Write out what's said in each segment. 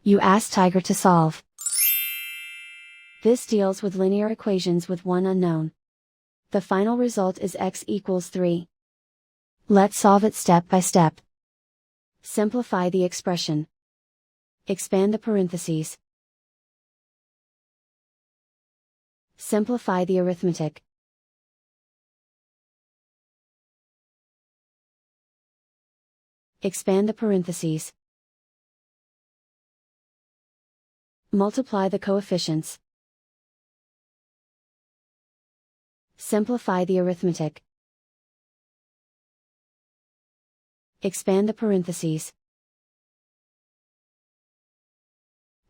You ask Tiger to solve. This deals with linear equations with one unknown. The final result is x equals 3. Let's solve it step by step. Simplify the expression. Expand the parentheses. Simplify the arithmetic. Expand the parentheses. Multiply the coefficients. Simplify the arithmetic. Expand the parentheses.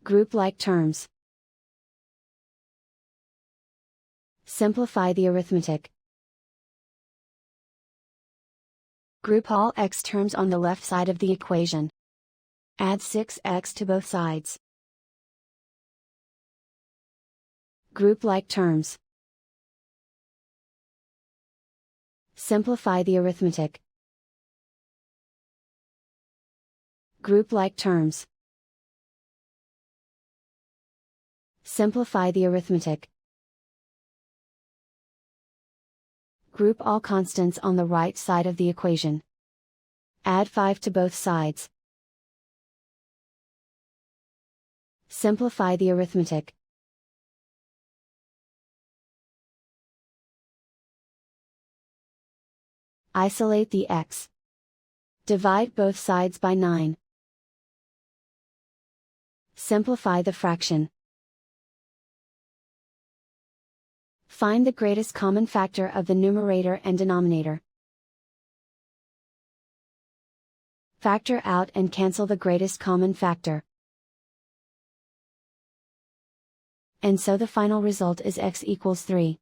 Group like terms. Simplify the arithmetic. Group all x terms on the left side of the equation. Add 6x to both sides. Group like terms. Simplify the arithmetic. Group like terms. Simplify the arithmetic. Group all constants on the right side of the equation. Add 5 to both sides. Simplify the arithmetic. Isolate the x. Divide both sides by 9. Simplify the fraction. Find the greatest common factor of the numerator and denominator. Factor out and cancel the greatest common factor. And so the final result is x equals 3.